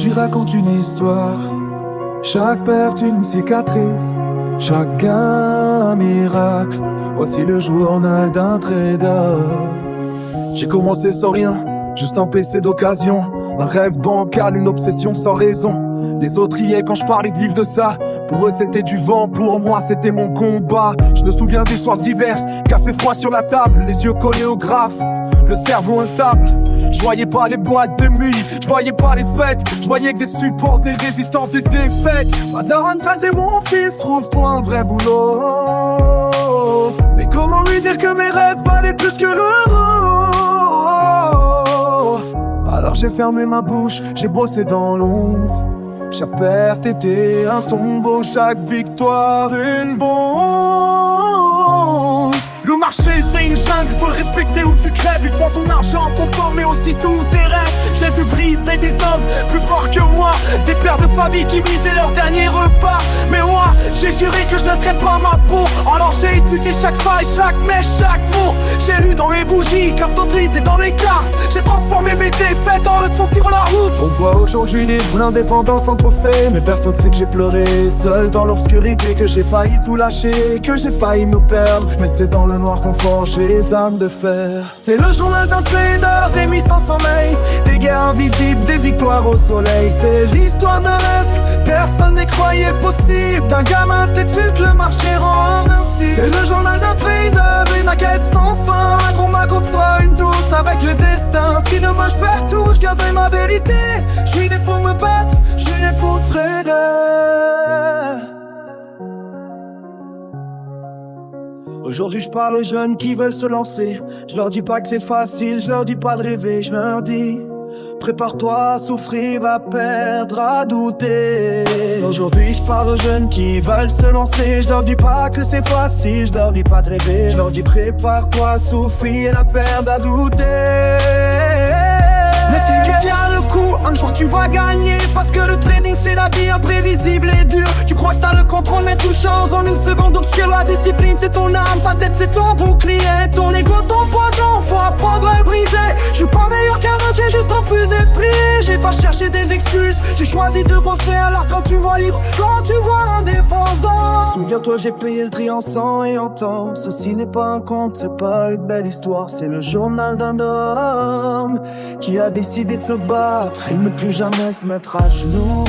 j'y raconte une histoire. Chaque perte une cicatrice, chaque gain un miracle. Voici le journal d'un trader. J'ai commencé sans rien, juste un PC d'occasion. Un rêve bancal, une obsession sans raison. Les autres riaient quand je parlais de vivre de ça. Pour eux c'était du vent, pour moi c'était mon combat. Je me souviens des soirs d'hiver, café froid sur la table, les yeux collés au graphe, le cerveau instable. Je voyais pas les boîtes de nuit, je voyais pas les fêtes. Je voyais que des supports, des résistances, des défaites. Ma daronne et mon fils trouvent pas un vrai boulot. Mais comment lui dire que mes rêves valaient plus que l'euro? Alors j'ai fermé ma bouche, j'ai bossé dans l'ombre. Chaque perte était un tombeau, chaque victoire une bombe. Le marché c'est une jungle, faut le respecter ou tu crèves. Il prend ton argent, ton temps mais aussi tous tes rêves. Je l'ai vu briser des hommes plus forts que moi, des pères de famille qui misaient leur dernier repas. Mais moi j'ai juré que je laisserais pas ma peau. Alors j'ai étudié chaque faille, chaque mèche, chaque mot. J'ai lu dans mes bougies comme d'autres lisent et dans les cartes. J'ai transformé mes défaites en leçons sur la route. On voit aujourd'hui des l'indépendance en trophée, mais personne sait que j'ai pleuré seul dans l'obscurité, que j'ai failli tout lâcher, que j'ai failli nous perdre. Mais c'est dans le noir qu'on forge les âmes de fer. C'est le journal d'un trader, des nuits sans sommeil, des guerres invisibles, des victoires au soleil. C'est l'histoire d'un rêve, personne n'y croyait possible, d'un gamin têtu que le marché rend invincible. C'est le journal d'un trader, une enquête sans fin, un combat contre soi, une douce avec le destin. Si demain je perds tout, je garderai ma vérité. Je suis né pour me battre, je suis né pour trader. Aujourd'hui je parle aux jeunes qui veulent se lancer. Je leur dis pas que c'est facile, je leur dis pas de rêver. Je leur dis prépare-toi à souffrir, à perdre, à douter. Aujourd'hui je parle aux jeunes qui veulent se lancer. Je leur dis pas que c'est facile, je leur dis pas de rêver. Je leur dis prépare-toi à souffrir, à perdre, à douter. Mais si tu tiens le coup, un jour tu vas gagner. Parce que le trading c'est la vie imprévisible et dure. Tu crois que t'as le contrôle mais tout change en une seconde. Obscure la discipline c'est ton âme, ta tête c'est ton bouclier. Ton ego ton poison, faut apprendre à le briser. Je suis pas meilleur qu'un autre, j'ai juste refusé de plier. J'ai pas cherché des excuses, j'ai choisi de bosser. Alors quand tu vois libre, quand tu vois indépendant, souviens-toi j'ai payé le prix en sang et en temps. Ceci n'est pas un conte, c'est pas une belle histoire. C'est le journal d'un homme qui a décidé de se battre et ne plus jamais se mettre à genoux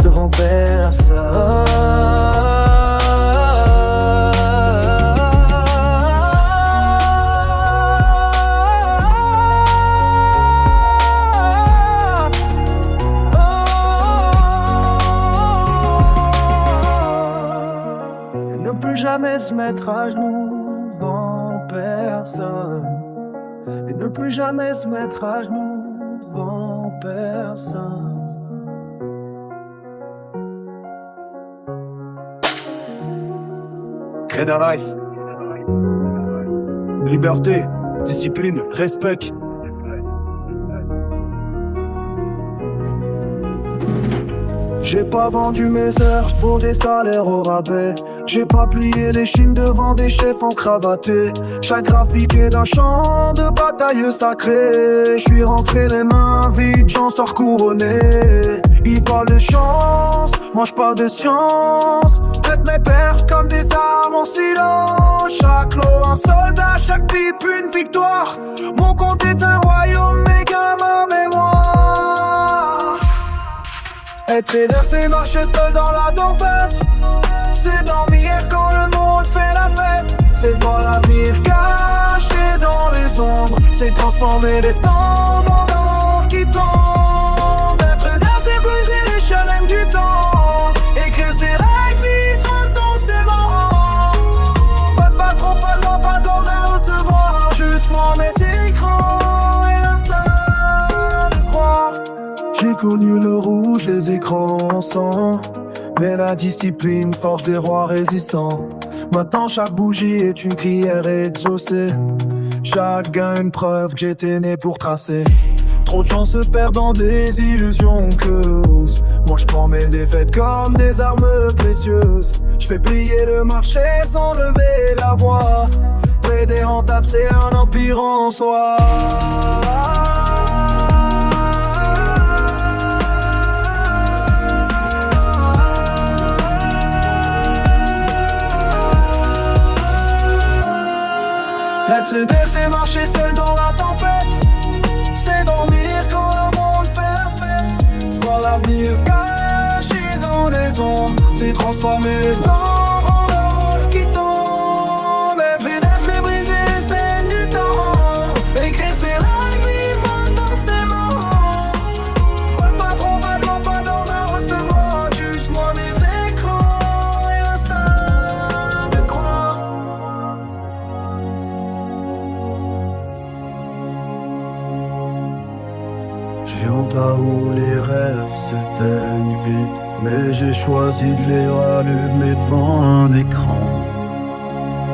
devant personne. Et ne plus jamais se mettre à genoux devant personne. Et ne plus jamais se mettre à genoux devant personne. Credo Life. Liberté, discipline, respect. J'ai pas vendu mes heures pour des salaires au rabais. J'ai pas plié les chines devant des chefs encravatés. Chaque graphique est d'un champ de bataille sacré. J'suis rentré les mains vides, j'en sors couronné. Ils parlent de chance, moi j'parle de science. Faites mes perfs comme des armes en silence. Chaque lot un soldat, chaque pipe une victoire. Mon compte est un royaume, mes gamins mémoire. Être trader c'est marcher seul dans la tempête. C'est dormir quand le monde fait la fête. C'est voir l'avenir caché dans les ombres. C'est transformer des cendres en or qui tombent. Être trader c'est briser les chaînes du temps. Écrire ses règles, vivre dans ses rangs. Pas de patron, pas de loi, pas d'ordre à recevoir. Juste moi, mes écrans et l'instinct de croire. J'ai connu le rouge, les écrans en sang. Mais la discipline forge des rois résistants. Maintenant chaque bougie est une prière exaucée. Chaque gain une preuve que j'étais né pour tracer. Trop de gens se perdent dans des illusions creuses. Moi je prends mes défaites comme des armes précieuses. Je fais plier le marché sans lever la voix. Trader rentable c'est un empire en soi. C'est c'est marcher seul dans la tempête. C'est dormir quand le monde fait la fête. Voir l'avenir caché dans les ombres. C'est transformer les ombres en or qui tombent. Les fenêtres, les briser, les scènes du temps. Écrire ses rêves vivants dans ses mots. Pas trop, pas de loin, pas d'ordre à recevoir. Juste moi, mes écrans et l'instinct de croire. Je viens de là où les rêves s'éteignent vite, mais j'ai choisi de les rallumer devant un écran.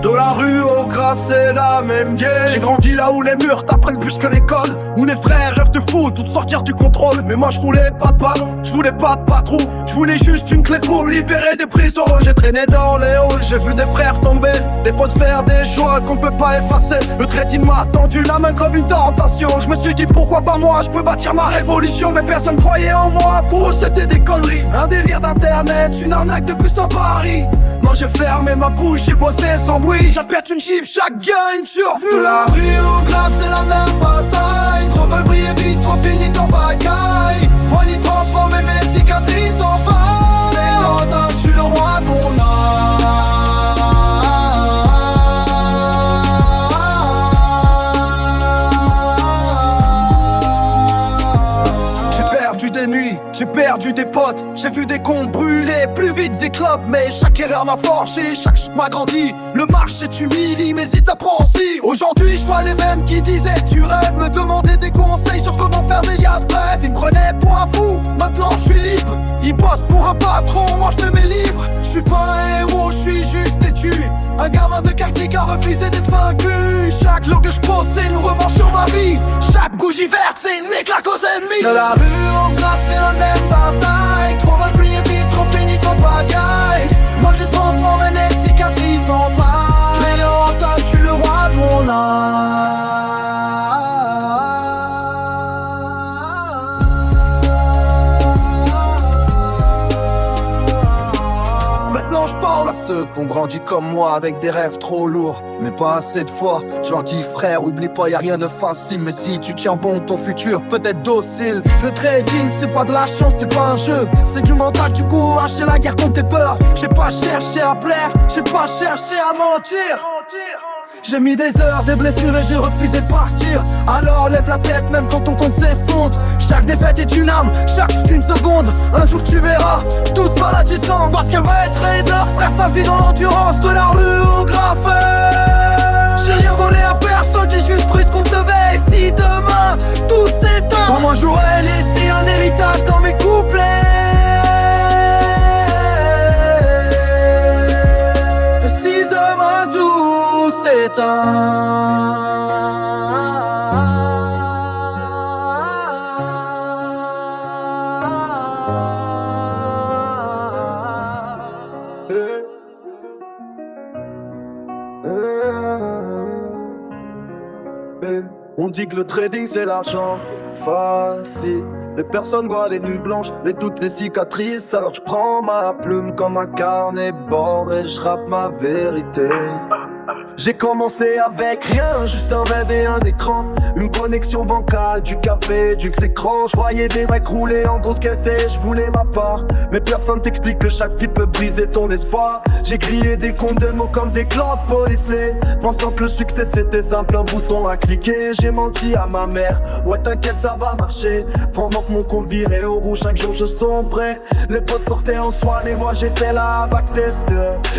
De la rue au grave, c'est la même guerre. J'ai grandi là où les murs t'apprennent plus que l'école, où les frères rêvent de fou, tout sortir du contrôle. Mais moi je voulais pas de ballon, je voulais pas de patron. Je voulais juste une clé pour me libérer des prisons. J'ai traîné dans les halls, j'ai vu des frères tomber, des potes faire des choix qu'on peut pas effacer. Le trading m'a tendu la main comme une tentation. Je me suis dit pourquoi pas moi, je peux bâtir ma révolution. Mais personne croyait en moi, pour eux c'était des conneries. Un délire d'internet, une arnaque de plus en Paris. Moi j'ai fermé ma bouche, j'ai bossé sans bruit. J'appelle une chiffre, chaque gain une survie. De la rue au grave, c'est la même bataille. Trop veulent briller vite, trop finissent en bagaille. Moi ni transformer mes cicatrices en failles. C'est longtemps, je suis le roi de mon art. J'ai perdu des nuits, j'ai perdu des potes. J'ai vu des comptes brûler plus vite des clubs. Mais chaque erreur m'a forgé, chaque chute m'a grandi. Le marché t'humilie, mais il t'apprend aussi. Aujourd'hui je vois les mêmes qui disaient tu rêves, me demandaient des conseils sur comment faire des liasses. Bref, ils me prenaient pour un fou, maintenant je suis libre. Ils bossent pour un patron, moi je fais mes livres. Je suis pas un héros, je suis juste têtu. Un gamin de quartier qui a refusé d'être vaincu. Chaque lot que je pose c'est une revanche sur ma vie. Chaque bougie verte c'est une éclat aux ennemis. De la rue au grave c'est la même bataille. Trop veulent briller vite, trop finissent en pagaille. Moi je transforme mes cicatrices en failles. Mais longtemps je suis le roi de mon art. Maintenant je parle à ceux qui ont grandi comme moi avec des rêves trop lourds, mais pas assez de fois. Je leur dis frère, oublie pas, y'a rien de facile. Mais si tu tiens bon, ton futur peut être docile. Le trading c'est pas de la chance, c'est pas un jeu. C'est du mental, du courage, c'est la guerre contre tes peurs. J'ai pas cherché à plaire, j'ai pas cherché à mentir. J'ai mis des heures, des blessures et j'ai refusé de partir. Alors lève la tête même quand ton compte s'effondre. Chaque défaite est une arme, chaque chute une seconde. Un jour tu verras, tous par la distance. Parce qu'un vrai trader frère sa vie dans l'endurance. De la rue au graffeur. J'ai rien volé à personne, j'ai juste pris ce qu'on devait. Et si demain tout s'éteint, pour moi j'aurais laissé un héritage dans mes couplets. Et si demain tout s'éteint. On dit que le trading c'est l'argent facile. Les personnes voient les nuits blanches, les doutes, les cicatrices. Alors je prends ma plume comme un carnet bord et je rappe ma vérité. J'ai commencé avec rien, juste un rêve et un écran. Une connexion bancale, du café, du écran. Je voyais des mecs rouler en grosse caisse et je voulais ma part. Mais personne t'explique que chaque pipe peut briser ton espoir. J'ai crié des comptes de mots comme des clans policiers, pensant que le succès c'était simple, un bouton à cliquer. J'ai menti à ma mère, ouais t'inquiète ça va marcher. Pendant que mon compte virait au rouge, chaque jour je sombrais. Les potes sortaient en soirée et moi j'étais là à backtest.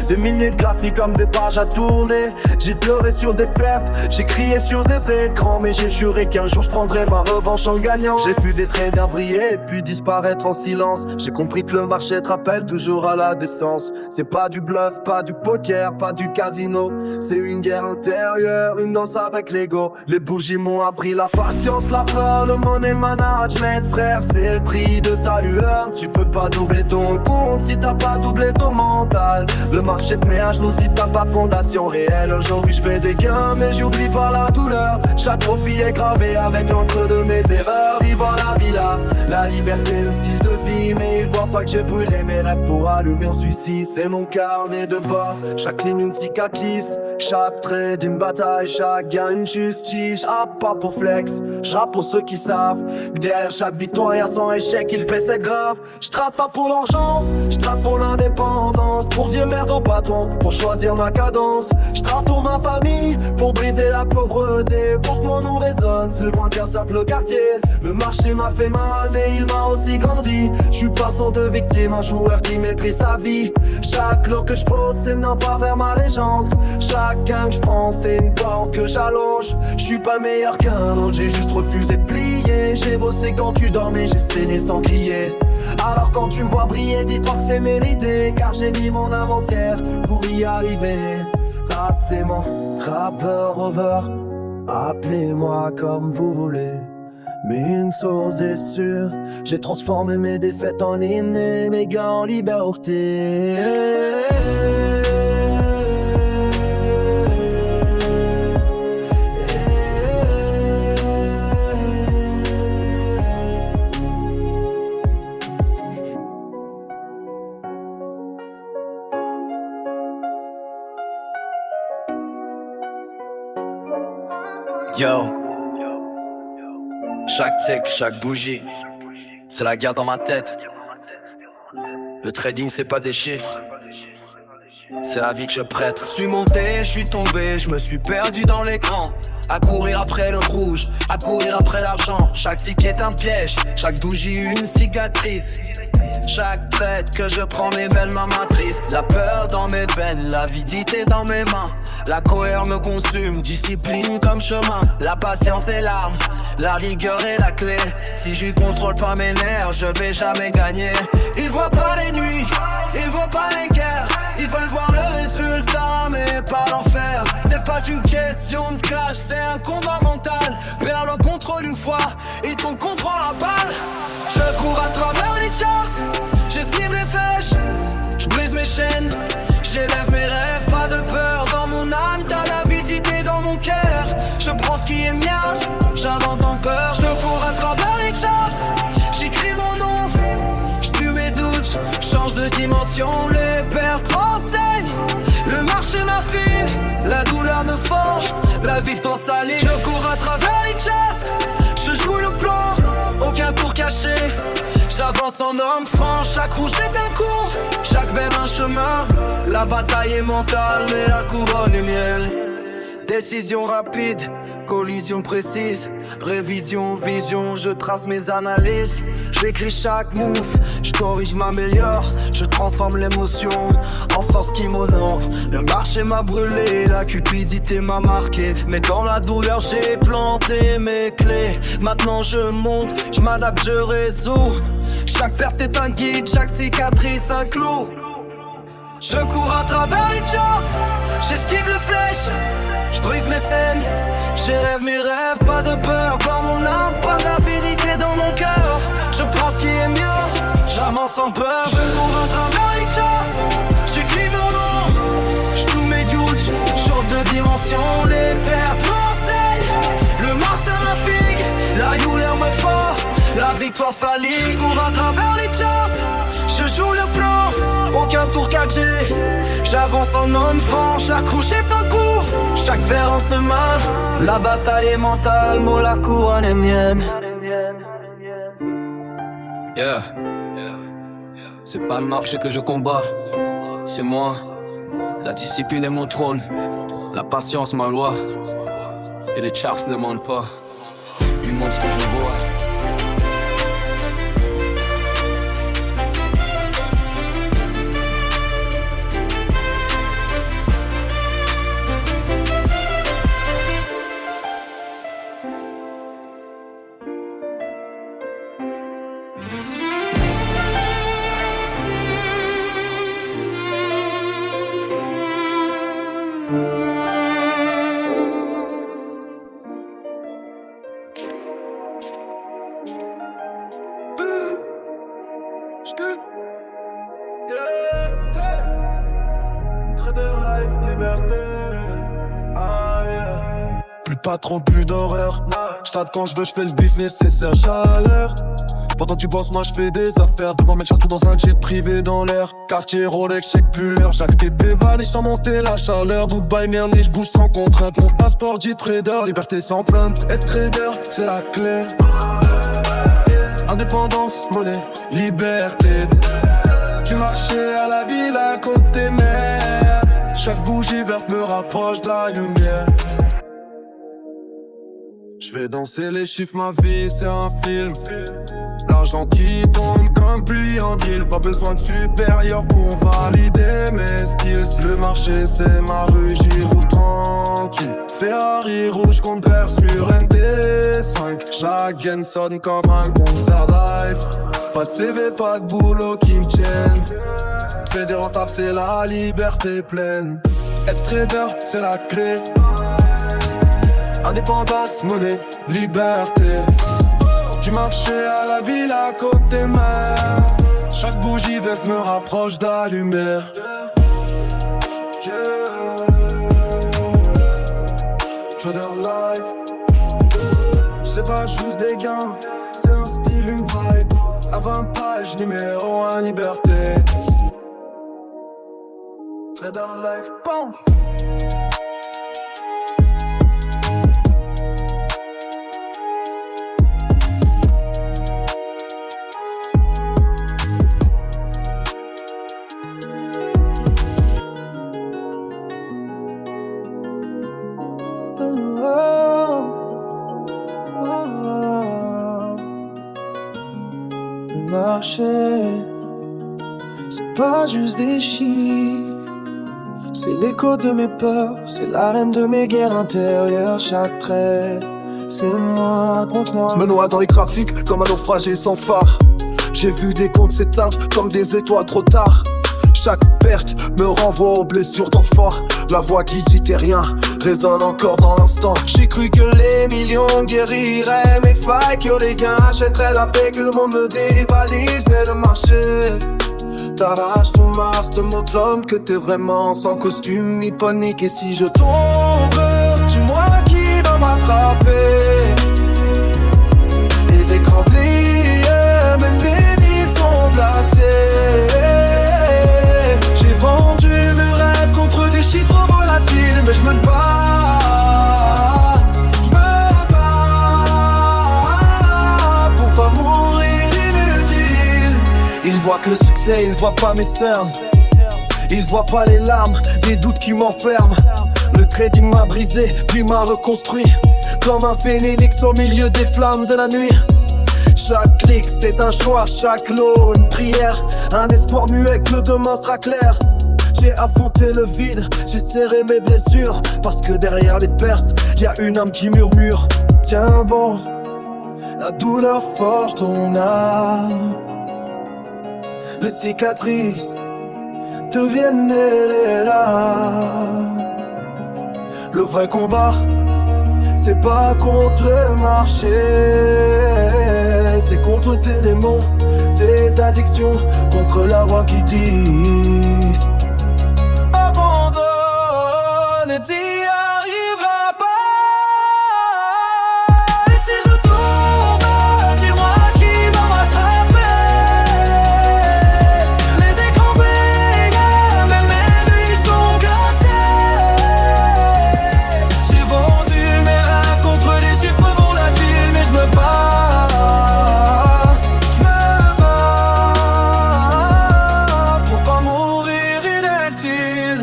Des milliers de graphiques comme des pages à tourner. J'ai pleuré sur des pertes, j'ai crié sur des écrans. Mais j'ai juré qu'un jour je prendrais ma revanche en gagnant. J'ai vu des traders briller et puis disparaître en silence. J'ai compris que le marché te rappelle toujours à la décence. C'est pas du bluff, pas du poker, pas du casino. C'est une guerre intérieure, une danse avec l'ego. Les bougies m'ont appris la patience, la peur, le money management. Frère, c'est le prix de ta lueur. Tu peux pas doubler ton compte si t'as pas doublé ton mental. Le marché te met à genoux si t'as pas de fondation réelle. Aujourd'hui je fais des gains mais j'oublie pas la douleur. Chaque profit est gravé avec l'encre de mes erreurs. Vivre la villa, la liberté, le style de vie. Mais ils voient fois que j'ai brûlé mes rêves pour allumer un suicide. C'est mon carnet de bord, chaque ligne une cicatrice, chaque trait d'une bataille, chaque gain une justice. J'rappe pas pour flex, j'rappe pour ceux qui savent que derrière chaque victoire y'a son échec, il paie c'est grave. J'trappe pas pour l'argent, j'trappe pour l'indépendance, pour dire merde au patron, pour choisir ma cadence. J'trappe pour ma famille, pour briser la pauvreté, pour que mon nom résonne sur loin d'un simple quartier. Le marché m'a fait mal mais il m'a aussi grandi. J'suis passant de victime, un joueur qui méprise sa vie. Chaque lot que j'pose c'est non pas vers ma légende. Chacun que j'prends c'est une porte que j'allonge. J'suis pas meilleur qu'un autre, j'ai juste refusé de plier. J'ai bossé quand tu dormais, j'ai saigné sans crier. Alors quand tu me vois briller, dis-toi que c'est mérité, car j'ai mis mon âme entière pour y arriver. Tat c'est mon rappeur over, appelez-moi comme vous voulez. Mais une chose est sûre, j'ai transformé mes défaites en hymnes et mes gains en liberté. Yo, chaque tic, chaque bougie, c'est la guerre dans ma tête. Le trading c'est pas des chiffres, c'est la vie que je prête. Je suis monté, je suis tombé, je me suis perdu dans l'écran. À courir après le rouge, à courir après l'argent. Chaque ticket est un piège, chaque bougie une cicatrice. Chaque traite que je prends m'évèle ma matrice. La peur dans mes veines, l'avidité dans mes mains. La colère me consume, discipline comme chemin. La patience et l'arme, la rigueur est la clé. Si je contrôle pas mes nerfs, je vais jamais gagner. Ils voient pas les nuits, ils voient pas les guerres. Ils veulent voir le résultat mais pas l'enfer. C'est pas une question de cash, c'est un combat mental. Perds le contrôle une fois et ton compte prend la balle. Je cours à travers les charts, j'esquive les flèches, je brise mes chaînes, j'élève mes rêves, pas de peur dans mon âme, t'as l'avidité dans mon cœur. Je prends ce qui est mien, j'invente en peur. Je cours à travers les charts, j'écris mon nom, je tue mes doutes, change de dimension, les pertes renseignent. Le marché m'affine, la douleur me forge, la victoire s'aligne. Je cours à travers les charts, je joue le plan, aucun tour caché. J'avance en homme franc, chaque rouge est un coup, chaque verre un chemin. La bataille est mentale, mais la couronne est mienne. Décision rapide, collision précise, révision, vision, je trace mes analyses. J'écris chaque move, je corrige, m'améliore, je transforme l'émotion en force qui m'honore. Le marché m'a brûlé, la cupidité m'a marqué, mais dans la douleur j'ai planté mes clés. Maintenant je monte, je m'adapte, je résous. Chaque perte est un guide, chaque cicatrice un clou. Je cours à travers les charts, j'esquive le flèche, je brise mes scènes, je rêve mes rêves, pas de peur dans mon âme, pas d'avidité dans mon cœur. Je prends ce qui est mien, j'avance sans peur. Je cours à travers les charts, j'écris mon nom, je joue mes doutes, change de dimension, les pertes m'enseignent. Le Marseille ma figue, la douleur me fort, la victoire fallit. Je cours à travers les charts, je joue le plan, aucun tour 4G. J'avance en homme franc, chaque couche est un coup, chaque verre en semaine. La bataille est mentale, moi la couronne est mienne. Yeah. C'est pas le marché que je combats, c'est moi. La discipline est mon trône, la patience ma loi. Et les chaps ne mentent pas, ils montrent ce que je vois. Plus de patron, plus d'horreur. J't'attends quand j'veux, j'fais le business, c'est sa chaleur. Pendant que tu bosses, moi je fais des affaires. Devant mettre surtout dans un jet privé dans l'air. Quartier Rolex, check plus l'heure. Chaque TP valide, sans monter la chaleur. Dubaï, Merlin, je bouge sans contrainte. Mon passeport dit trader, liberté sans plainte. Être trader, c'est la clé. Indépendance, monnaie, liberté. Du marché à la ville à côté mer. Chaque bougie verte me rapproche de la lumière. Je vais danser les chiffres, ma vie c'est un film. L'argent qui tombe comme pluie en drill. Pas besoin de supérieur pour valider mes skills. Le marché c'est ma rue, j'y roule tranquille. Ferrari rouge compère sur MT5. Chaque gain sonne comme un concert live. Pas de CV, pas de boulot qui me tienne. Fais des rentables, c'est la liberté pleine. Être trader, c'est la clé. Indépendance, monnaie, liberté. Du marché à la ville à côté mer. Chaque bougie verte me rapproche de la lumière. Trader life. C'est pas juste des gains, c'est un style, une vibe. Avantage numéro 1, liberté. Trader life, bon. Le marché, c'est pas juste des chiffres. C'est l'écho de mes peurs, c'est l'arène de mes guerres intérieures. Chaque trait, c'est moi contre moi. Je me noie dans les graphiques comme un naufragé sans phare. J'ai vu des comptes s'éteindre comme des étoiles trop tard. Chaque perte me renvoie aux blessures d'enfort. La voix qui dit t'es rien résonne encore dans l'instant. J'ai cru que les millions guériraient mes failles, que les gains achèteraient la paix, que le monde me dévalise. Mais le marché t'arrache ton masque, te montre l'homme que t'es vraiment, sans costume ni panique. Et si je tombe, dis-moi qui va m'attraper. Les écrans pliés, même mes vies sont glacées. J'ai vendu mes rêves contre des chiffres volatiles, mais je me bats, pour pas mourir inutile. Il voit que le succès, il voit pas mes cernes. Il voit pas les larmes, les doutes qui m'enferment. Le trading m'a brisé, puis m'a reconstruit comme un phénix au milieu des flammes de la nuit. Chaque clic c'est un choix, chaque lot une prière. Un espoir muet que le demain sera clair. J'ai affronté le vide, j'ai serré mes blessures. Parce que derrière les pertes, y'a une âme qui murmure. Tiens bon, la douleur forge ton âme. Les cicatrices deviennent les larmes. Le vrai combat, c'est pas contre le marché, c'est contre tes démons, tes addictions, contre la voix qui dit abandonne et t'y arriveras pas. Et si je tombe, dis-moi qui va m'attraper. Les écrans brillent, même mes nuits sont glacées. J'ai vendu mes rêves contre des chiffres volatiles, mais je me bats, pour pas mourir inutile.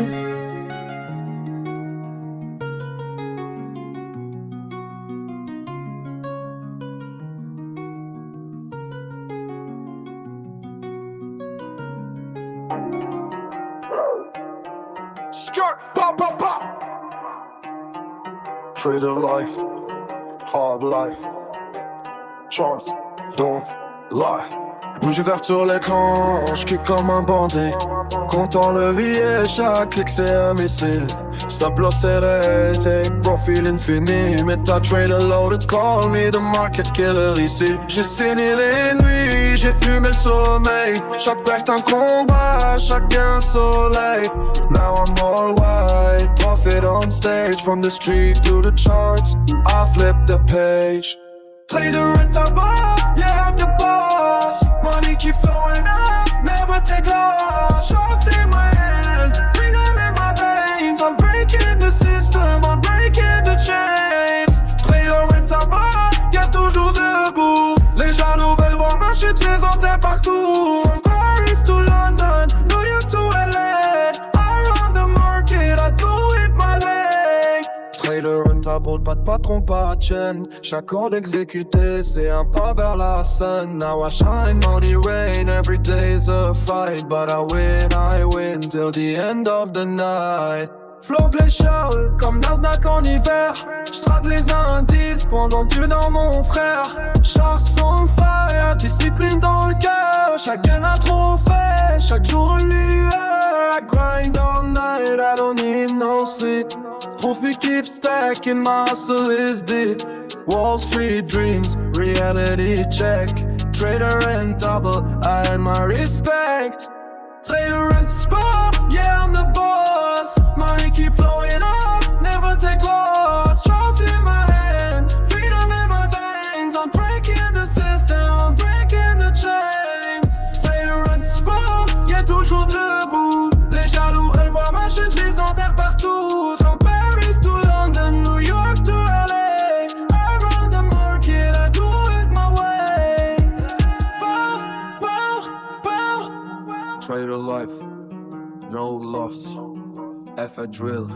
Skirt, pop, pop, pop. Trader life, hard life. Charts, don't lie. Bougie verte sur l'écran, j'kick comme un bandit. Comptant le billet, chaque clic c'est un missile. Stop loss serré, take profil infini. Mais ta trader loaded, call me the market killer ici. J'ai saigné les nuits, j'ai fumé le sommeil. Chaque perte un combat, chaque gain un soleil. Now I'm all white, profit on stage. From the street to the charts, I flip the page. Trader at the bar, yeah at the bar. keep flowing up, never take loss. Sharks in my hand, freedom in my veins. I'm breaking the system, I'm breaking the chains. Trailer and tabac, y'a toujours debout. Les jaloux veulent voir ma chute, les enterre partout. From Paris to London, New York to LA, I run the market, I do it my way. Trailer and tabac, pas de patron, pas de chaîne. Chaque ordre exécuté, c'est un pas vers la scène. Now I shine on the rain, every day's a fight. But I win till the end of the night. Flow glacial, comme Nasdaq en hiver. J'trade les indices pendant que tu dans mon frère. Chars on fire, discipline dans le cœur. Chaque gain a trop fait, chaque jour une lueur. I grind all night, I don't need no sleep. Profit keep stacking, my hustle is deep. Wall Street dreams, reality check. Trader and double, I earn my respect. Trader and spot, yeah I'm the boss. Money keep flowing up, never take loss. Charts in my hand, freedom in my veins. I'm breaking the system, I'm breaking the chains. Trader and spot, yeah toujours debout. Les jaloux elles voient ma chute, les enterre partout. From Paris to London, New York to LA, I run the market, I do it my way. Bow, bow, bow. Trader life, no loss. F a drill,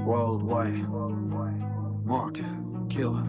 worldwide. Mark, killer.